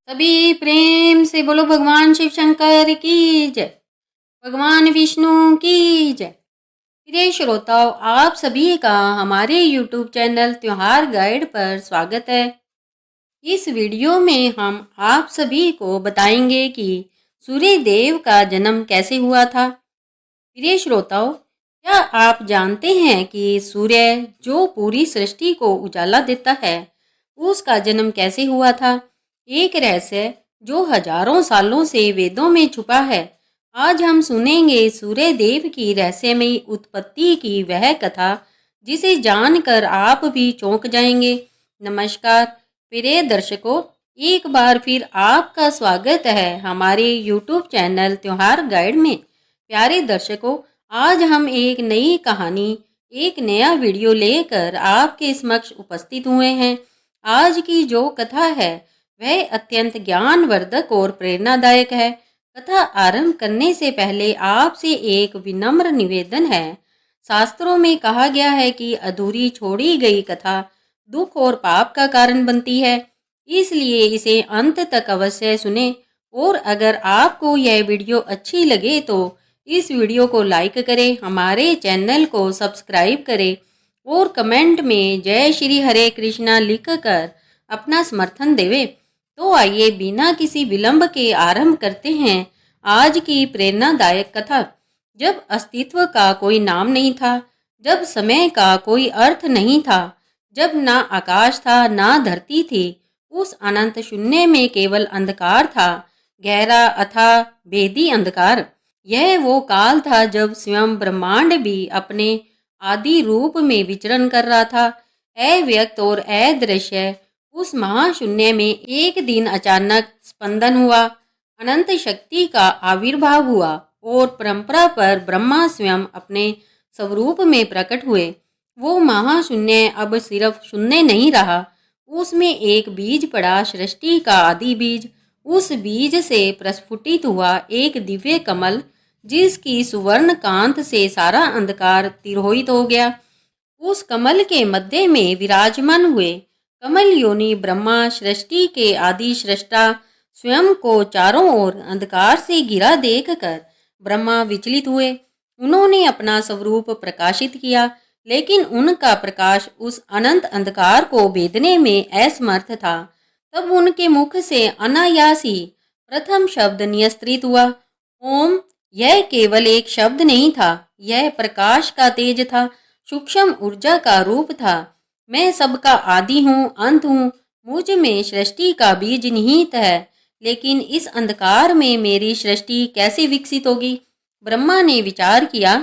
सभी प्रेम से बोलो भगवान शिव शंकर की जय। भगवान विष्णु की जय। प्रिय श्रोताओं, आप सभी का हमारे YouTube चैनल त्योहार गाइड पर स्वागत है। इस वीडियो में हम आप सभी को बताएंगे कि सूर्य देव का जन्म कैसे हुआ था। प्रिय श्रोताओं, क्या आप जानते हैं कि सूर्य जो पूरी सृष्टि को उजाला देता है, उसका जन्म कैसे हुआ था? एक रहस्य जो हजारों सालों से वेदों में छुपा है। आज हम सुनेंगे सूर्य देव की रहस्यमयी उत्पत्ति की वह कथा जिसे जानकर आप भी चौंक जाएंगे। नमस्कार प्रिय दर्शकों, एक बार फिर आपका स्वागत है हमारे YouTube चैनल त्योहार गाइड में। प्यारे दर्शकों, आज हम एक नई कहानी, एक नया वीडियो लेकर आपके समक्ष उपस्थित हुए हैं। आज की जो कथा है वह अत्यंत ज्ञानवर्धक और प्रेरणादायक है। कथा आरंभ करने से पहले आपसे एक विनम्र निवेदन है। शास्त्रों में कहा गया है कि अधूरी छोड़ी गई कथा दुख और पाप का कारण बनती है, इसलिए इसे अंत तक अवश्य सुने। और अगर आपको यह वीडियो अच्छी लगे तो इस वीडियो को लाइक करें, हमारे चैनल को सब्सक्राइब करें और कमेंट में जय श्री हरे कृष्णा लिखकर अपना समर्थन देवे। तो आइए बिना किसी विलंब के आरंभ करते हैं आज की प्रेरणादायक कथा। जब अस्तित्व का कोई नाम नहीं था, जब समय का कोई अर्थ नहीं था, जब ना आकाश था ना धरती थी, उस अनंत शून्य में केवल अंधकार था, गहरा अथाह भेदी अंधकार। यह वो काल था जब स्वयं ब्रह्मांड भी अपने आदि रूप में विचरण कर रहा था, अव्यक्त और अदृश्य। उस महाशून्य में एक दिन अचानक स्पंदन हुआ, अनंत शक्ति का आविर्भाव हुआ और परंपरा पर ब्रह्मा स्वयं अपने स्वरूप में प्रकट हुए। वो महाशून्य अब सिर्फ शून्य नहीं रहा, उसमें एक बीज पड़ा, सृष्टि का आदि बीज। उस बीज से प्रस्फुटित हुआ एक दिव्य कमल, जिसकी सुवर्ण कांत से सारा अंधकार तिरोहित हो गया। उस कमल के मध्य में विराजमान हुए कमल योनि ब्रह्मा, सृष्टि के आदि सृष्टा, स्वयं को चारों ओर अंधकार से घिरा देखकर ब्रह्मा विचलित हुए। उन्होंने अपना स्वरूप प्रकाशित किया, लेकिन उनका प्रकाश उस अनंत अंधकार को भेदने में असमर्थ था। तब उनके मुख से अनायास ही प्रथम शब्द नियस्त्रित हुआ, ओम। यह केवल एक शब्द नहीं था, यह प्रकाश का तेज था, सूक्ष्म ऊर्जा का रूप था। मैं सबका आदि हूँ, अंत हूँ, मुझ में सृष्टि का बीज निहित है। लेकिन इस अंधकार में मेरी सृष्टि कैसे विकसित होगी? ब्रह्मा ने विचार किया।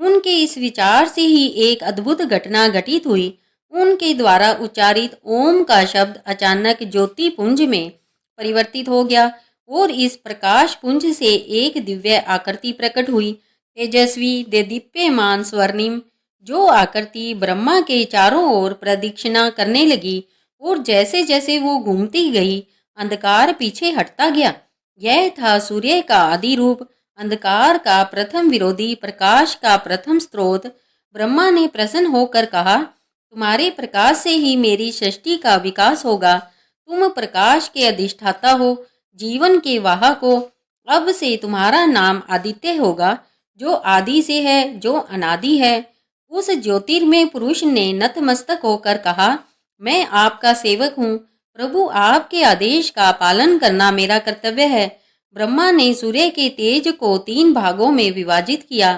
उनके इस विचार से ही एक अद्भुत घटना घटित हुई। उनके द्वारा उच्चारित ओम का शब्द अचानक ज्योति पुंज में परिवर्तित हो गया और इस प्रकाश पुंज से एक दिव्य आकृति प्रकट हुई, तेजस्वी देदीप्यमान स्वर्णिम। जो आकृति ब्रह्मा के चारों ओर प्रदक्षिणा करने लगी और जैसे जैसे वो घूमती गई, अंधकार पीछे हटता गया। यह था सूर्य का आदि रूप, अंधकार का प्रथम विरोधी, प्रकाश का प्रथम स्रोत। ब्रह्मा ने प्रसन्न होकर कहा, तुम्हारे प्रकाश से ही मेरी सृष्टि का विकास होगा। तुम प्रकाश के अधिष्ठाता हो, जीवन के वाहक हो। अब से तुम्हारा नाम आदित्य होगा, जो आदि से है, जो अनादि है। उस ज्योतिर्मय पुरुष ने नतमस्तक होकर कहा, मैं आपका सेवक हूँ प्रभु, आपके आदेश का पालन करना मेरा कर्तव्य है। ब्रह्मा ने सूर्य के तेज को 3 भागों में विभाजित किया।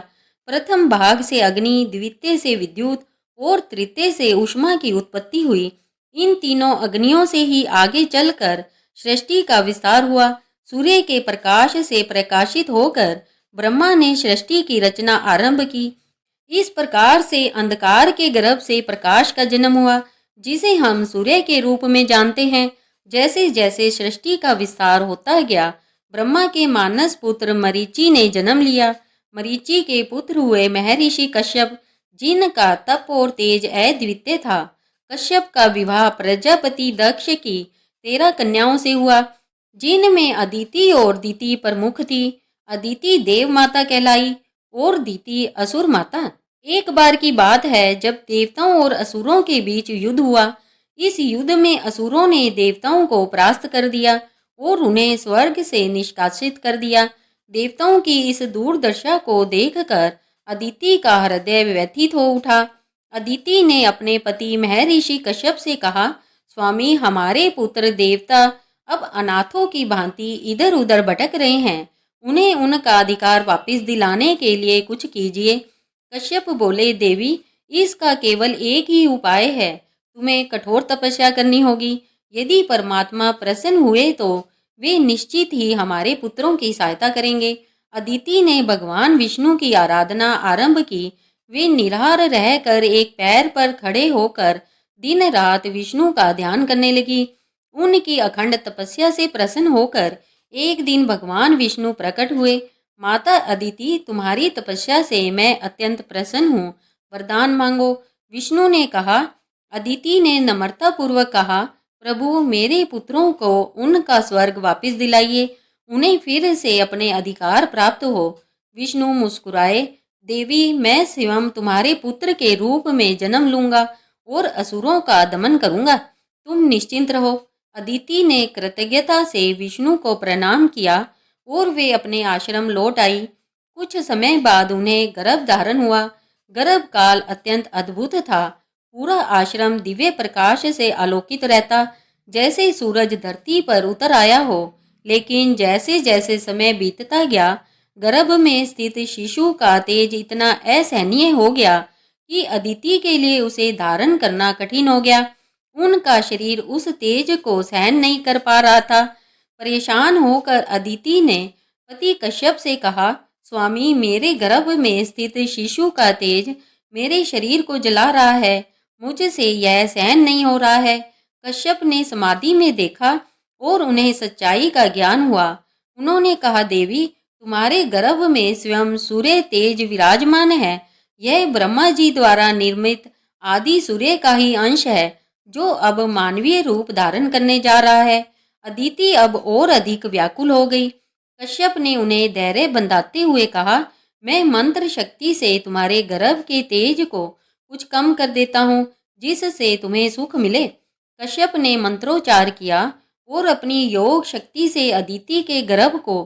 प्रथम भाग से अग्नि, द्वितीय से विद्युत और तृतीय से ऊष्मा की उत्पत्ति हुई। इन तीनों अग्नियों से ही आगे चलकर सृष्टि का विस्तार हुआ। सूर्य के प्रकाश से प्रकाशित होकर ब्रह्मा ने सृष्टि की रचना आरंभ की। इस प्रकार से अंधकार के गर्भ से प्रकाश का जन्म हुआ, जिसे हम सूर्य के रूप में जानते हैं। जैसे जैसे सृष्टि का विस्तार होता गया, ब्रह्मा के मानस पुत्र मरीचि ने जन्म लिया। मरीचि के पुत्र हुए महर्षि कश्यप, जिनका तप और तेज अद्वितीय था। कश्यप का विवाह प्रजापति दक्ष की 13 कन्याओं से हुआ, जिनमें अदिति और दिति प्रमुख थी। अदिति देव माता कहलाई और दिति असुर माता। एक बार की बात है जब देवताओं और असुरों के बीच युद्ध हुआ। इस युद्ध में असुरों ने देवताओं को परास्त कर दिया और उन्हें स्वर्ग से निष्कासित कर दिया। देवताओं की इस दुर्दशा को देखकर अदिति का हृदय व्यथित हो उठा। अदिति ने अपने पति महर्षि कश्यप से कहा, स्वामी, हमारे पुत्र देवता अब अनाथों की भांति इधर उधर भटक रहे हैं। उन्हें उनका अधिकार वापस दिलाने के लिए कुछ कीजिए। कश्यप बोले, देवी, इसका केवल एक ही उपाय है। तुम्हें कठोर तपस्या करनी होगी। यदि परमात्मा प्रसन्न हुए तो वे निश्चित ही हमारे पुत्रों की सहायता करेंगे। अदिति ने भगवान विष्णु की आराधना आरंभ की। वे निराहार रहकर एक पैर पर खड़े होकर दिन रात विष्णु का ध्यान करने लगी। उनकी अखंड तपस्या से प्रसन्न होकर एक दिन भगवान विष्णु प्रकट हुए। माता अदिति, तुम्हारी तपस्या से मैं अत्यंत प्रसन्न हूँ, वरदान मांगो। विष्णु ने कहा। अदिति ने नम्रतापूर्वक कहा, प्रभु, मेरे पुत्रों को उनका स्वर्ग वापस दिलाइए, उन्हें फिर से अपने अधिकार प्राप्त हो। विष्णु मुस्कुराए, देवी, मैं स्वयं तुम्हारे पुत्र के रूप में जन्म लूंगा और असुरों का दमन करूंगा। तुम निश्चिंत रहो। अदिति ने कृतज्ञता से विष्णु को प्रणाम किया और वे अपने आश्रम लौट आई। कुछ समय बाद उन्हें गर्भ धारण हुआ। गर्भ काल अत्यंत अद्भुत था। पूरा आश्रम दिव्य प्रकाश से आलोकित रहता, जैसे सूरज धरती पर उतर आया हो। लेकिन जैसे जैसे समय बीतता गया, गर्भ में स्थित शिशु का तेज इतना असहनीय हो गया कि अदिति के लिए उसे धारण करना कठिन हो गया। उनका शरीर उस तेज को सहन नहीं कर पा रहा था। परेशान होकर अदिति ने पति कश्यप से कहा, स्वामी, मेरे गर्भ में स्थित शिशु का तेज मेरे शरीर को जला रहा है। मुझसे यह सहन नहीं हो रहा है। कश्यप ने समाधि में देखा और उन्हें सच्चाई का ज्ञान हुआ। उन्होंने कहा, देवी, तुम्हारे गर्भ में स्वयं सूर्य तेज विराजमान है। यह ब्रह्मा जी द्वारा निर्मित आदि सूर्य का ही अंश है, जो अब मानवीय रूप धारण करने जा रहा है। अदिति अब और अधिक व्याकुल हो गई। कश्यप ने उन्हें धैर्य बंधाते हुए कहा, मैं मंत्र शक्ति से तुम्हारे गर्भ के तेज को कुछ कम कर देता हूँ, जिससे तुम्हें सुख मिले। कश्यप ने मंत्रोच्चार किया और अपनी योग शक्ति से अदिति के गर्भ को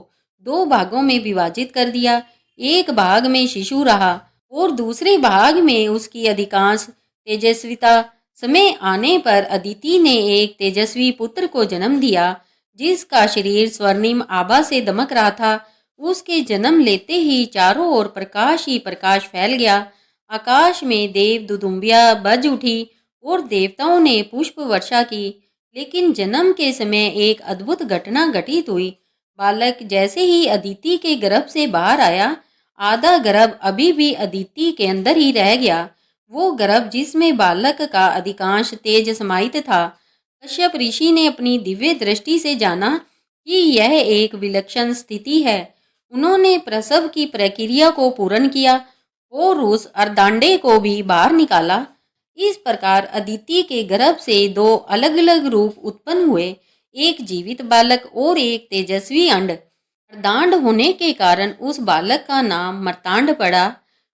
2 भागों में विभाजित कर दिया। एक भाग में शिशु रहा और दूसरे भाग में उसकी अधिकांश तेजस्विता। समय आने पर अदिति ने एक तेजस्वी पुत्र को जन्म दिया, जिसका शरीर स्वर्णिम आभा से दमक रहा था। उसके जन्म लेते ही चारों ओर प्रकाश ही प्रकाश फैल गया। आकाश में देव दुदुम्बियां बज उठी और देवताओं ने पुष्प वर्षा की। लेकिन जन्म के समय एक अद्भुत घटना घटित हुई। बालक जैसे ही अदिति के गर्भ से बाहर आया, आधा गर्भ अभी भी अदिति के अंदर ही रह गया। वो गर्भ जिसमें बालक का अधिकांश तेज समाहित था। कश्यप ऋषि ने अपनी दिव्य दृष्टि से जाना कि यह एक विलक्षण स्थिति है। उन्होंने प्रसव की प्रक्रिया को पूर्ण किया और उस अर्धांडे को भी बाहर निकाला। इस प्रकार अदिति के गर्भ से 2 अलग अलग रूप उत्पन्न हुए, एक जीवित बालक और एक तेजस्वी अंड। अर्धांड होने के कारण उस बालक का नाम मर्तांड पड़ा।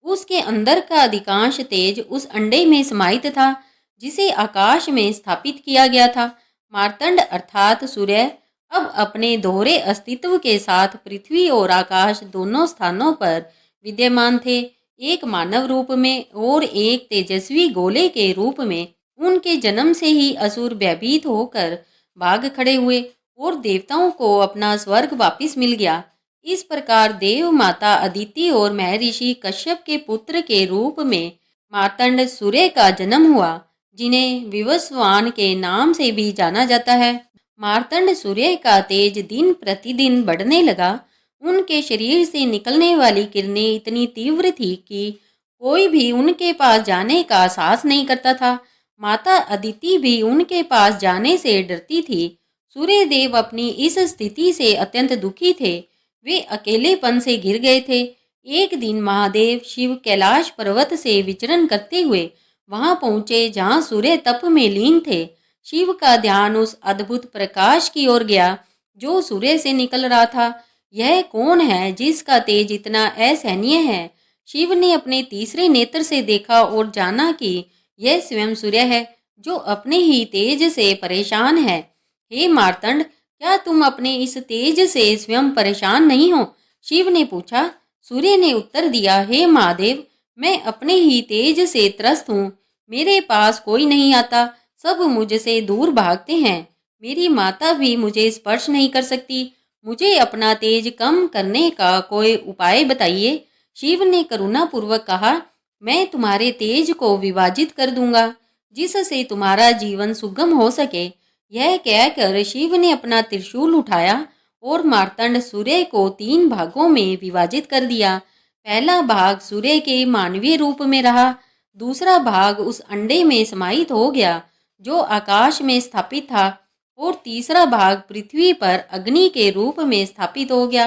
उसके अंदर का अधिकांश तेज उस अंडे में समाहित था, जिसे आकाश में स्थापित किया गया था। मार्तंड अर्थात सूर्य अब अपने दोहरे अस्तित्व के साथ पृथ्वी और आकाश दोनों स्थानों पर विद्यमान थे, एक मानव रूप में और एक तेजस्वी गोले के रूप में। उनके जन्म से ही असुर भयभीत होकर भाग खड़े हुए और देवताओं को अपना स्वर्ग वापस मिल गया। इस प्रकार देव माता अदिति और महर्षि कश्यप के पुत्र के रूप में मार्तंड सूर्य का जन्म हुआ, जिन्हें विवस्वान के नाम से भी जाना जाता है। मार्तंड सूर्य का तेज दिन प्रतिदिन बढ़ने लगा। उनके शरीर से निकलने वाली किरणें इतनी तीव्र थी कि कोई भी उनके पास जाने का साहस नहीं करता था। माता अदिति भी उनके पास जाने से डरती थी। सूर्य देव अपनी इस स्थिति से अत्यंत दुखी थे। वे अकेलेपन से घिर गए थे। एक दिन महादेव शिव कैलाश पर्वत से विचरण करते हुए वहां पहुंचे जहां सूर्य तप में लीन थे। शिव का ध्यान उस अद्भुत प्रकाश की ओर गया जो सूर्य से निकल रहा था। यह कौन है जिसका तेज इतना असहनीय है? शिव ने अपने तीसरे नेत्र से देखा और जाना कि यह स्वयं सूर्य है, जो अपने ही तेज से परेशान है। हे मार्तंड, क्या तुम अपने इस तेज से स्वयं परेशान नहीं हो? शिव ने पूछा। सूर्य ने उत्तर दिया, हे महादेव, मैं अपने ही तेज से त्रस्त हूँ। मेरे पास कोई नहीं आता, सब मुझसे दूर भागते हैं। मेरी माता भी मुझे स्पर्श नहीं कर सकती। मुझे अपना तेज कम करने का कोई उपाय बताइए। शिव ने करुणापूर्वक कहा, मैं तुम्हारे तेज को विभाजित कर दूंगा, जिससे तुम्हारा जीवन सुगम हो सके। यह कहकर शिव ने अपना त्रिशूल उठाया और मार्तंड सूर्य को 3 भागों में विभाजित कर दिया। पहला भाग सूर्य के मानवीय रूप में रहा, दूसरा भाग उस अंडे में समाहित हो गया जो आकाश में स्थापित था, और तीसरा भाग पृथ्वी पर अग्नि के रूप में स्थापित हो गया।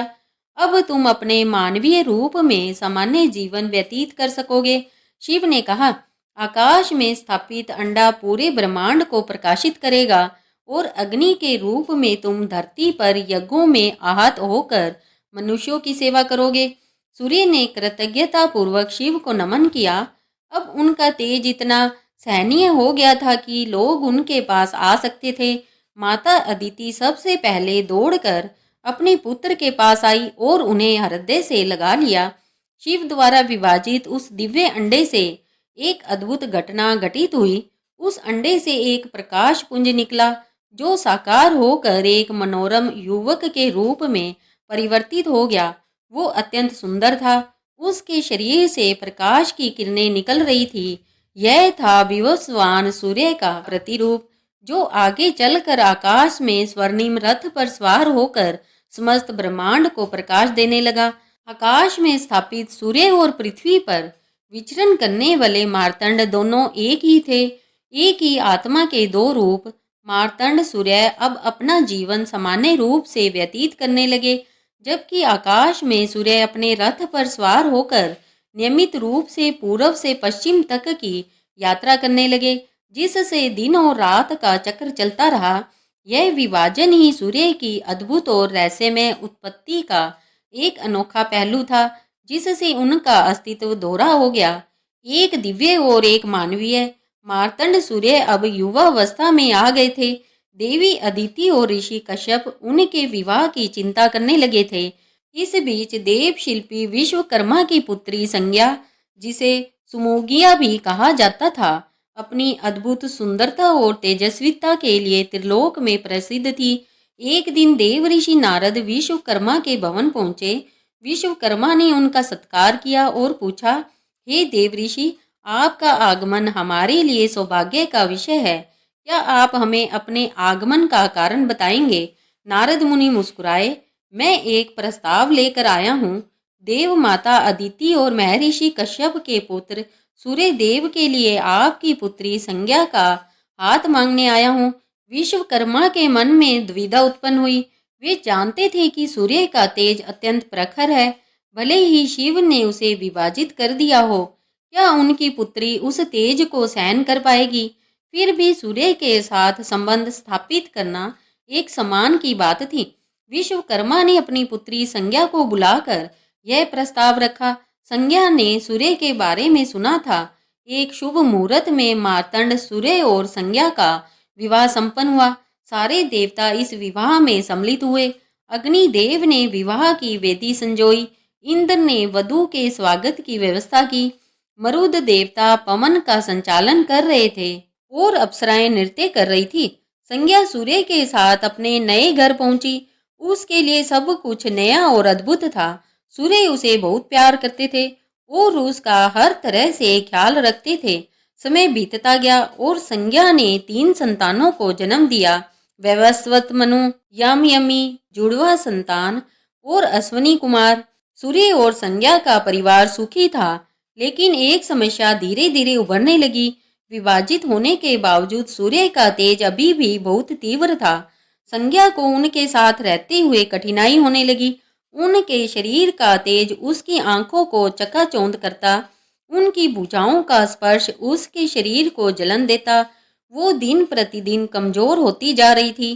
अब तुम अपने मानवीय रूप में सामान्य जीवन व्यतीत कर सकोगे। शिव ने कहा, आकाश में स्थापित अंडा पूरे ब्रह्मांड को प्रकाशित करेगा, और अग्नि के रूप में तुम धरती पर यज्ञों में आहत होकर मनुष्यों की सेवा करोगे। सूर्य ने कृतज्ञता पूर्वक शिव को नमन किया। अब उनका तेज इतना सहनीय हो गया था कि लोग उनके पास आ सकते थे। माता अदिति सबसे पहले दौड़कर अपने पुत्र के पास आई और उन्हें हृदय से लगा लिया। शिव द्वारा विभाजित उस दिव्य अंडे से एक अद्भुत घटना घटित हुई। उस अंडे से एक प्रकाश पुंज निकला जो साकार होकर एक मनोरम युवक के रूप में परिवर्तित हो गया। वो अत्यंत सुंदर था। उसके शरीर से प्रकाश की किरणें निकल रही थी। यह था विवस्वान सूर्य का प्रतिरूप, जो आगे चलकर आकाश में स्वर्णिम रथ पर सवार होकर समस्त ब्रह्मांड को प्रकाश देने लगा। आकाश में स्थापित सूर्य और पृथ्वी पर विचरण करने वाले मार्तंड दोनों एक ही थे, एक ही आत्मा के 2 रूप। मार्तंड सूर्य अब अपना जीवन सामान्य रूप से व्यतीत करने लगे, जबकि आकाश में सूर्य अपने रथ पर सवार होकर नियमित रूप से पूर्व से पश्चिम तक की यात्रा करने लगे, जिससे दिन और रात का चक्र चलता रहा। यह विभाजन ही सूर्य की अद्भुत और रहस्यमय उत्पत्ति का एक अनोखा पहलू था, जिससे उनका अस्तित्व दोहरा हो गया, एक दिव्य और एक मानवीय। मार्तंड सूर्य अब युवावस्था में आ गए थे। देवी अदिति और ऋषि कश्यप उनके विवाह की चिंता करने लगे थे। इस बीच देव शिल्पी विश्वकर्मा की पुत्री संज्ञा, जिसे सुमोगिया भी कहा जाता था, अपनी अद्भुत सुंदरता और तेजस्विता के लिए त्रिलोक में प्रसिद्ध थी। एक दिन देव ऋषि नारद विश्वकर्मा के भवन पहुंचे। विश्वकर्मा ने उनका सत्कार किया और पूछा, हे देव ऋषि, आपका आगमन हमारे लिए सौभाग्य का विषय है। क्या आप हमें अपने आगमन का कारण बताएंगे? नारद मुनि मुस्कुराए, मैं एक प्रस्ताव लेकर आया हूँ। देव माता अदिति और महर्षि कश्यप के पुत्र सूर्य देव के लिए आपकी पुत्री संज्ञा का हाथ मांगने आया हूँ। विश्वकर्मा के मन में दुविधा उत्पन्न हुई। वे जानते थे कि सूर्य का तेज अत्यंत प्रखर है, भले ही शिव ने उसे विभाजित कर दिया हो। क्या उनकी पुत्री उस तेज को सहन कर पाएगी? फिर भी सूर्य के साथ संबंध स्थापित करना एक सम्मान की बात थी। विश्वकर्मा ने अपनी पुत्री संज्ञा को बुलाकर यह प्रस्ताव रखा। संज्ञा ने सूर्य के बारे में सुना था। एक शुभ मुहूर्त में मार्तंड सूर्य और संज्ञा का विवाह संपन्न हुआ। सारे देवता इस विवाह में सम्मिलित हुए। अग्निदेव ने विवाह की वेदी संजोई। इंद्र ने वधू के स्वागत की व्यवस्था की। मरुद देवता पवन का संचालन कर रहे थे और अप्सराएं नृत्य कर रही थी। संज्ञा सूर्य के साथ अपने नए घर पहुंची। उसके लिए सब कुछ नया और अद्भुत था। सूर्य उसे बहुत प्यार करते थे और उसका हर तरह से ख्याल रखते थे। समय बीतता गया और संज्ञा ने 3 संतानों को जन्म दिया। वैवस्वत मनु, यामयमी जुड़वा संतान और अश्वनी कुमार। सूर्य और संज्ञा का परिवार सुखी था, लेकिन एक समस्या धीरे धीरे उभरने लगी। विभाजित होने के बावजूद सूर्य का तेज अभी भी बहुत तीव्र था। संज्ञा को उनके साथ रहते हुए कठिनाई होने लगी। उनके शरीर का तेज उसकी आंखों को चकाचौंध करता। उनकी भुजाओं का स्पर्श उसके शरीर को जलन देता। वो दिन प्रतिदिन कमजोर होती जा रही थी,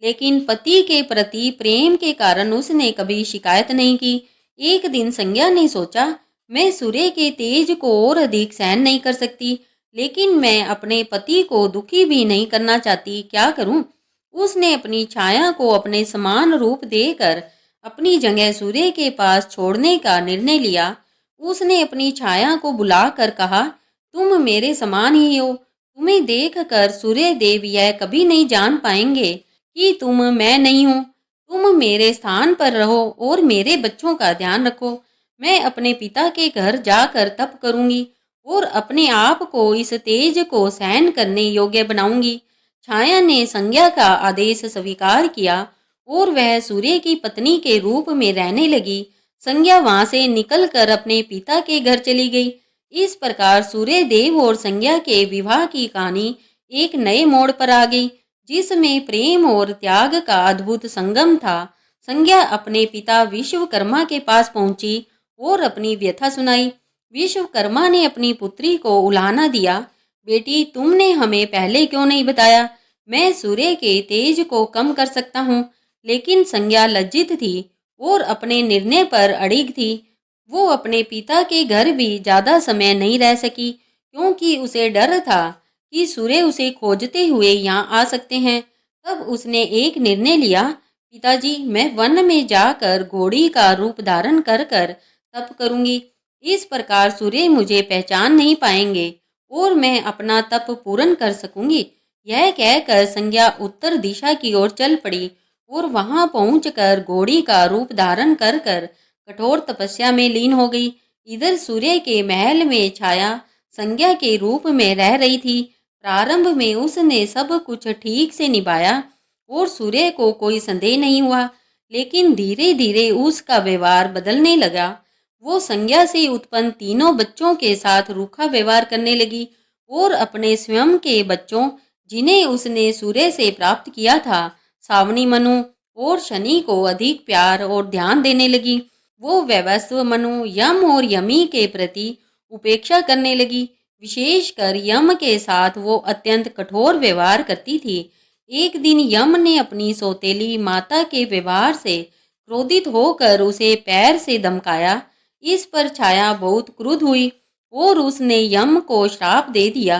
लेकिन पति के प्रति प्रेम के कारण उसने कभी शिकायत नहीं की। एक दिन संज्ञा ने सोचा, मैं सूर्य के तेज को और अधिक सहन नहीं कर सकती, लेकिन मैं अपने पति को दुखी भी नहीं करना चाहती, क्या करूं? उसने अपनी छाया को अपने समान रूप देकर अपनी जगह सूर्य के पास छोड़ने का निर्णय लिया। उसने अपनी छाया को बुलाकर कहा, तुम मेरे समान ही हो। तुम्हें देखकर सूर्य देव यह कभी नहीं जान पाएंगे कि तुम मैं नहीं हूँ। तुम मेरे स्थान पर रहो और मेरे बच्चों का ध्यान रखो। मैं अपने पिता के घर जाकर तप करूंगी और अपने आप को इस तेज को सहन करने योग्य बनाऊंगी। छाया ने संज्ञा का आदेश स्वीकार किया और वह सूर्य की पत्नी के रूप में रहने लगी। संज्ञा वहां से निकलकर अपने पिता के घर चली गई। इस प्रकार सूर्य देव और संज्ञा के विवाह की कहानी एक नए मोड़ पर आ गई, जिसमें प्रेम और त्याग का अद्भुत संगम था। संज्ञा अपने पिता विश्वकर्मा के पास पहुंची और अपनी व्यथा सुनाई। विश्वकर्मा ने अपनी पुत्री को उलाहना दिया, बेटी तुमने हमें पहले क्यों नहीं बताया? मैं सूर्य के तेज को कम कर सकता हूँ। लेकिन संज्ञा लज्जित थी और अपने निर्णय पर अड़िग थी। वो अपने पिता के घर भी ज्यादा समय नहीं रह सकी, क्योंकि उसे डर था कि सूर्य उसे खोजते हुए यहाँ आ सकते हैं। तब उसने एक निर्णय लिया, पिताजी मैं वन में जाकर घोड़ी का रूप धारण कर कर तप करूंगी। इस प्रकार सूर्य मुझे पहचान नहीं पाएंगे और मैं अपना तप पूर्ण कर सकूंगी। यह कहकर संज्ञा उत्तर दिशा की ओर चल पड़ी और वहां पहुंचकर घोड़ी का रूप धारण कर कर कठोर तपस्या में लीन हो गई। इधर सूर्य के महल में छाया संज्ञा के रूप में रह रही थी। प्रारंभ में उसने सब कुछ ठीक से निभाया और सूर्य को कोई संदेह नहीं हुआ, लेकिन धीरे धीरे उसका व्यवहार बदलने लगा। वो संज्ञा से उत्पन्न तीनों बच्चों के साथ रूखा व्यवहार करने लगी और अपने स्वयं के बच्चों, जिन्हें उसने सूर्य से प्राप्त किया था, सावनी मनु और शनि को अधिक प्यार और ध्यान देने लगी। वो वैवस्व मनु, यम और यमी के प्रति उपेक्षा करने लगी। विशेषकर यम के साथ वो अत्यंत कठोर व्यवहार करती थी। एक दिन यम ने अपनी सौतेली माता के व्यवहार से क्रोधित होकर उसे पैर से धमकाया। इस पर छाया बहुत क्रुद्ध हुई और उसने यम को श्राप दे दिया,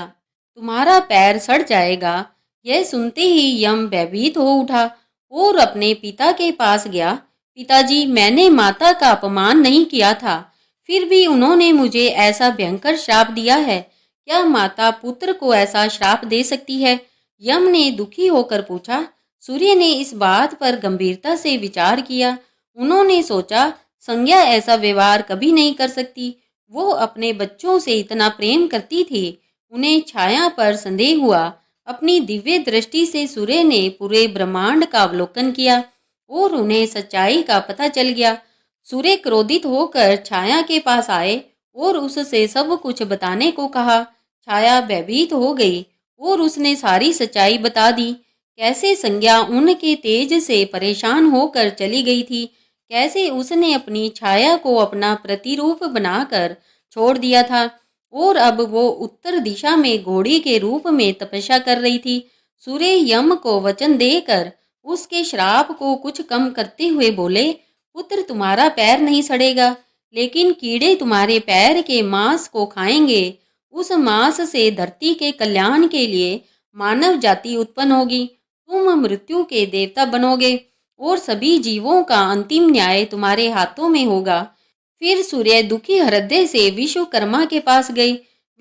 तुम्हारा पैर सड़ जाएगा। यह सुनते ही यम भयभीत हो उठा और अपने पिता के पास गया। पिताजी मैंने माता का अपमान नहीं किया था, फिर भी उन्होंने मुझे ऐसा भयंकर श्राप दिया है। क्या माता पुत्र को ऐसा श्राप दे सकती है? यम ने दुखी होकर पूछा। सूर्य ने इस बात पर गंभीरता से विचार किया। उन्होंने सोचा, संज्ञा ऐसा व्यवहार कभी नहीं कर सकती। वो अपने बच्चों से इतना प्रेम करती थी। उन्हें छाया पर संदेह हुआ। अपनी दिव्य दृष्टि से सूर्य ने पूरे ब्रह्मांड का अवलोकन किया और उन्हें सच्चाई का पता चल गया। सूर्य क्रोधित होकर छाया के पास आए और उससे सब कुछ बताने को कहा। छाया भयभीत हो गई और उसने सारी सच्चाई बता दी। कैसे संज्ञा उनके तेज से परेशान होकर चली गई थी, कैसे उसने अपनी छाया को अपना प्रतिरूप बनाकर छोड़ दिया था और अब वो उत्तर दिशा में घोड़ी के रूप में तपस्या कर रही थी। सूर्य यम को वचन देकर उसके श्राप को कुछ कम करते हुए बोले, पुत्र तुम्हारा पैर नहीं सड़ेगा, लेकिन कीड़े तुम्हारे पैर के मांस को खाएंगे। उस मांस से धरती के कल्याण के लिए मानव जाति उत्पन्न होगी। तुम मृत्यु के देवता बनोगे और सभी जीवों का अंतिम न्याय तुम्हारे हाथों में होगा। फिर सूर्य दुखी हृदय से विश्वकर्मा के पास गए।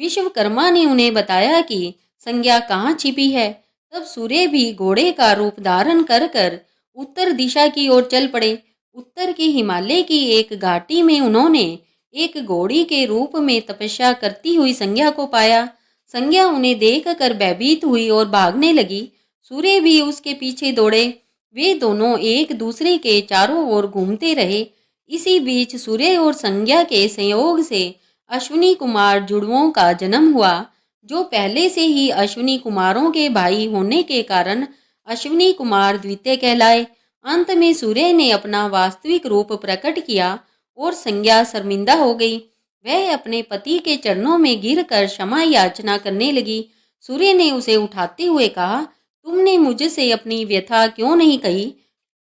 विश्वकर्मा ने उन्हें बताया कि संज्ञा कहाँ छिपी है। तब सूर्य भी घोड़े का रूप धारण कर कर उत्तर दिशा की ओर चल पड़े। उत्तर के हिमालय की एक घाटी में उन्होंने एक घोड़ी के रूप में तपस्या करती हुई संज्ञा को पाया। संज्ञा उन्हें देखकर भयभीत हुई और भागने लगी। सूर्य भी उसके पीछे दौड़े। वे दोनों एक दूसरे के चारों ओर घूमते रहे। इसी बीच सूर्य और संज्ञा के संयोग से अश्विनी कुमार जुड़वों का जन्म हुआ, जो पहले से ही अश्विनी कुमारों के भाई होने के कारण अश्विनी कुमार द्वितीय कहलाए। अंत में सूर्य ने अपना वास्तविक रूप प्रकट किया और संज्ञा शर्मिंदा हो गई। वह अपने पति के चरणों में गिरकर क्षमा याचना करने लगी। सूर्य ने उसे उठाते हुए कहा, तुमने मुझसे अपनी व्यथा क्यों नहीं कही?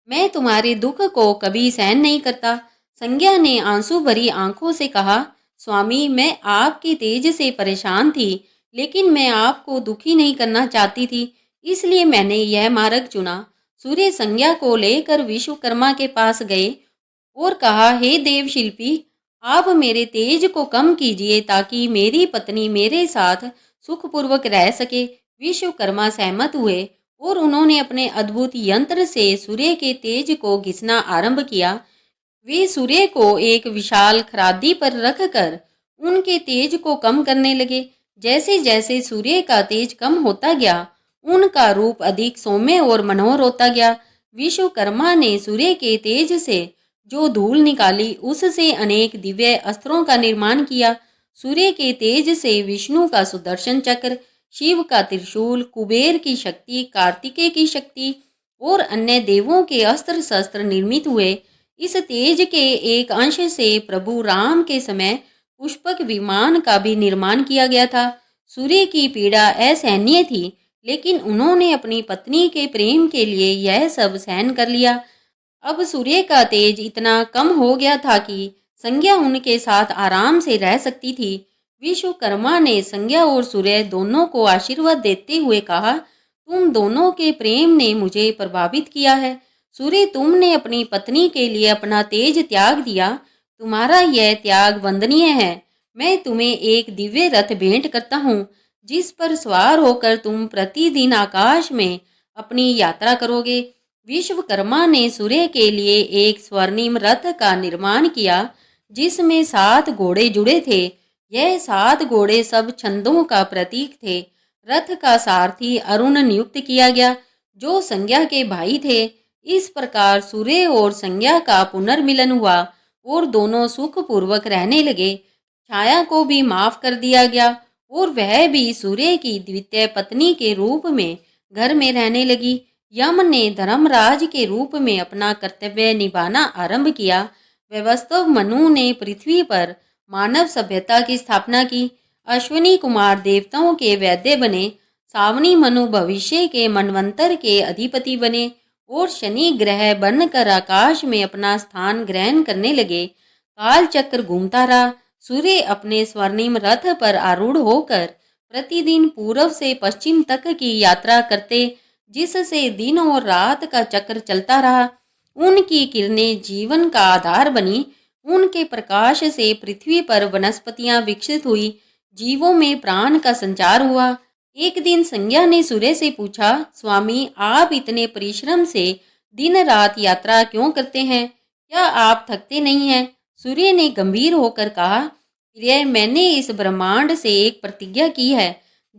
मैं तुम्हारे दुख को कभी सहन नहीं करता। संज्ञा ने आंसू भरी आंखों से कहा, स्वामी मैं आपके तेज से परेशान थी, लेकिन मैं आपको दुखी नहीं करना चाहती थी। इसलिए मैंने यह मार्ग चुना। सूर्य संज्ञा को लेकर विश्वकर्मा के पास गए और कहा, हे देव शिल्पी, आप मेरे तेज को कम कीजिए ताकि मेरी पत्नी मेरे साथ सुखपूर्वक रह सके। विश्वकर्मा सहमत हुए और उन्होंने अपने अद्भुत यंत्र से सूर्य के तेज को घिसना आरंभ किया। वे सूर्य को एक विशाल खरादी पर रखकर उनके तेज को कम करने लगे। जैसे जैसे सूर्य का तेज कम होता गया, उनका रूप अधिक सौम्य और मनोहर होता गया। विश्वकर्मा ने सूर्य के तेज से जो धूल निकाली, उससे अनेक दिव्य अस्त्रों का निर्माण किया। सूर्य के तेज से विष्णु का सुदर्शन चक्र, शिव का त्रिशूल, कुबेर की शक्ति, कार्तिकेय की शक्ति और अन्य देवों के अस्त्र शस्त्र निर्मित हुए। इस तेज के एक अंश से प्रभु राम के समय पुष्पक विमान का भी निर्माण किया गया था। सूर्य की पीड़ा असहनीय थी, लेकिन उन्होंने अपनी पत्नी के प्रेम के लिए यह सब सहन कर लिया। अब सूर्य का तेज इतना कम हो गया था कि संज्ञा उनके साथ आराम से रह सकती थी। विश्वकर्मा ने संज्ञा और सूर्य दोनों को आशीर्वाद देते हुए कहा, तुम दोनों के प्रेम ने मुझे प्रभावित किया है। सूर्य, तुमने अपनी पत्नी के लिए अपना तेज त्याग दिया। तुम्हारा यह त्याग वंदनीय है। मैं तुम्हें एक दिव्य रथ भेंट करता हूँ, जिस पर सवार होकर तुम प्रतिदिन आकाश में अपनी यात्रा करोगे। विश्वकर्मा ने सूर्य के लिए एक स्वर्णिम रथ का निर्माण किया, जिसमें 7 घोड़े जुड़े थे। यह 7 घोड़े सब छंदों का प्रतीक थे। रथ का सारथी अरुण नियुक्त किया गया, जो संज्ञा के भाई थे। इस प्रकार सूर्य और संज्ञा का पुनर्मिलन हुआ और दोनों सुखपूर्वक रहने लगे। छाया को भी माफ कर दिया गया और वह भी सूर्य की द्वितीय पत्नी के रूप में घर में रहने लगी। यम ने धर्मराज के रूप में अपना कर्तव्य निभाना आरंभ किया। व्यवस्थव मनु ने पृथ्वी पर मानव सभ्यता की स्थापना की। अश्विनी कुमार देवताओं के वैद्य बने। सावनी मनु भविष्य के मनवंतर के अधिपति बने और शनि ग्रह बनकर आकाश में अपना स्थान ग्रहण करने लगे। काल चक्र घूमता रहा। सूर्य अपने स्वर्णिम रथ पर आरूढ़ होकर प्रतिदिन पूर्व से पश्चिम तक की यात्रा करते, जिससे दिन और रात का चक्र चलता रहा। उनकी किरणें जीवन का आधार बनी। उनके प्रकाश से पृथ्वी पर वनस्पतियां विकसित हुई, जीवों में प्राण का संचार हुआ। एक दिन संज्ञा ने सूर्य से पूछा, स्वामी, आप इतने परिश्रम से दिन रात यात्रा क्यों करते हैं? क्या आप थकते नहीं हैं? सूर्य ने गंभीर होकर कहा, प्रिय, मैंने इस ब्रह्मांड से एक प्रतिज्ञा की है।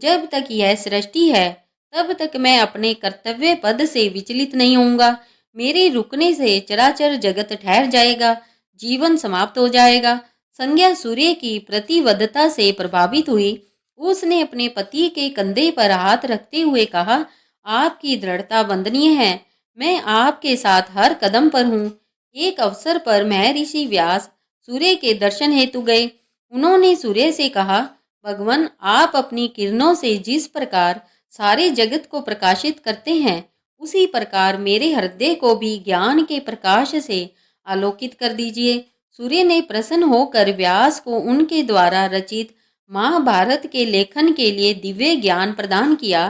जब तक यह सृष्टि है, तब तक मैं अपने कर्तव्य पद से विचलित नहीं होऊंगा। मेरे रुकने से चराचर जगत ठहर जाएगा, जीवन समाप्त हो जाएगा। संज्ञा सूर्य की प्रतिबद्धता से प्रभावित हुई। उसने अपने पति के कंधे पर हाथ रखते हुए कहा, आपकी दृढ़ता वंदनीय है। मैं आपके साथ हर कदम पर हूँ। एक अवसर पर महर्षि व्यास सूर्य के दर्शन हेतु गए। उन्होंने सूर्य से कहा, भगवान, आप अपनी किरणों से जिस प्रकार सारे जगत को प्रकाशित करते हैं, उसी प्रकार मेरे हृदय को भी ज्ञान के प्रकाश से आलोकित कर दीजिए। सूर्य ने प्रसन्न होकर व्यास को उनके द्वारा रचित महाभारत के लेखन के लिए दिव्य ज्ञान प्रदान किया।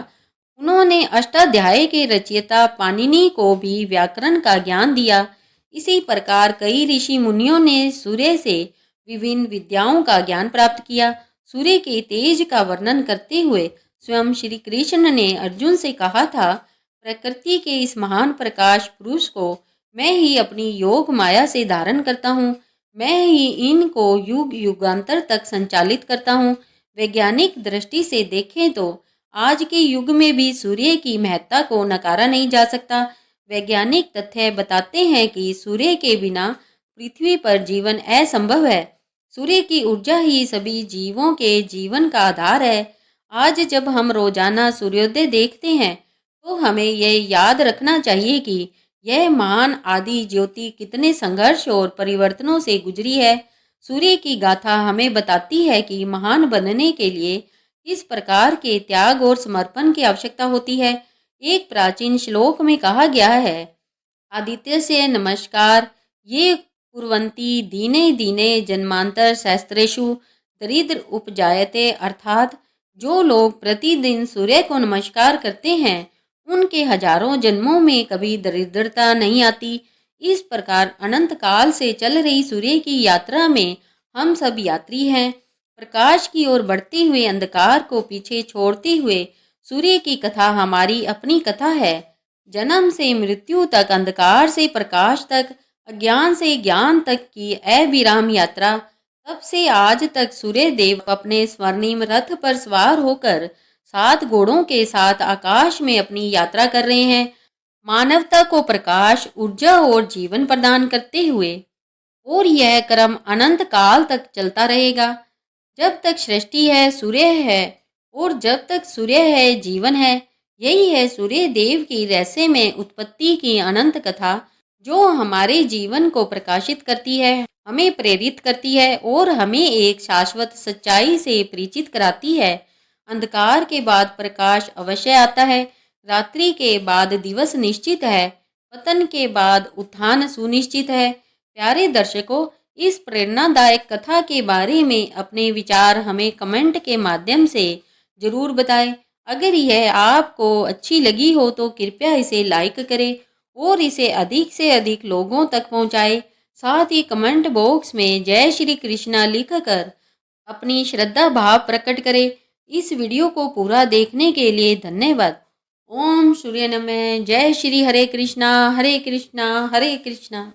उन्होंने अष्टाध्याय के रचयिता पाणिनि को भी व्याकरण का ज्ञान दिया। इसी प्रकार कई ऋषि मुनियों ने सूर्य से विभिन्न विद्याओं का ज्ञान प्राप्त किया। सूर्य के तेज का वर्णन करते हुए स्वयं श्री कृष्ण ने अर्जुन से कहा था, प्रकृति के इस महान प्रकाश पुरुष को मैं ही अपनी योग माया से धारण करता हूँ। मैं ही इनको युग युगांतर तक संचालित करता हूँ। वैज्ञानिक दृष्टि से देखें तो आज के युग में भी सूर्य की महत्ता को नकारा नहीं जा सकता। वैज्ञानिक तथ्य बताते हैं कि सूर्य के बिना पृथ्वी पर जीवन असंभव है। सूर्य की ऊर्जा ही सभी जीवों के जीवन का आधार है। आज जब हम रोजाना सूर्योदय देखते हैं, तो हमें यह याद रखना चाहिए कि यह महान आदि ज्योति कितने संघर्ष और परिवर्तनों से गुजरी है। सूर्य की गाथा हमें बताती है कि महान बनने के लिए किस प्रकार के त्याग और समर्पण की आवश्यकता होती है। एक प्राचीन श्लोक में कहा गया है, आदित्य से नमस्कार ये कुर्वन्ति दीने दीने जन्मांतर शास्त्रेषु दरिद्र उपजायते। अर्थात जो लोग प्रतिदिन सूर्य को नमस्कार करते हैं, उनके हजारों जन्मों में कभी दरिद्रता नहीं आती। इस प्रकार अनंत काल से चल रही सूर्य की यात्रा में हम सब यात्री हैं। प्रकाश की ओर बढ़ते हुए अंधकार को पीछे छोड़ते हुए सूर्य की कथा हमारी अपनी कथा है। जन्म से मृत्यु तक, अंधकार से प्रकाश तक, अज्ञान से ज्ञान तक की अविराम यात्रा, तब से आज तक सूर्य देव अपने स्वर्णिम रथ पर सवार होकर 7 घोड़ों के साथ आकाश में अपनी यात्रा कर रहे हैं, मानवता को प्रकाश, ऊर्जा और जीवन प्रदान करते हुए। और यह क्रम अनंत काल तक चलता रहेगा। जब तक सृष्टि है, सूर्य है, और जब तक सूर्य है, जीवन है। यही है सूर्य देव की रहस्यमय उत्पत्ति की अनंत कथा, जो हमारे जीवन को प्रकाशित करती है, हमें प्रेरित करती है और हमें एक शाश्वत सच्चाई से परिचित कराती है। अंधकार के बाद प्रकाश अवश्य आता है, रात्रि के बाद दिवस निश्चित है, पतन के बाद उत्थान सुनिश्चित है। प्यारे दर्शकों, इस प्रेरणादायक कथा के बारे में अपने विचार हमें कमेंट के माध्यम से जरूर बताएं। अगर यह आपको अच्छी लगी हो तो कृपया इसे लाइक करें और इसे अधिक से अधिक लोगों तक पहुंचाएं। साथ ही कमेंट बॉक्स में जय श्री कृष्णा लिखकर अपनी श्रद्धा भाव प्रकट करें। इस वीडियो को पूरा देखने के लिए धन्यवाद। ओम सूर्य नमः। जय श्री हरे कृष्णा हरे कृष्णा हरे कृष्णा।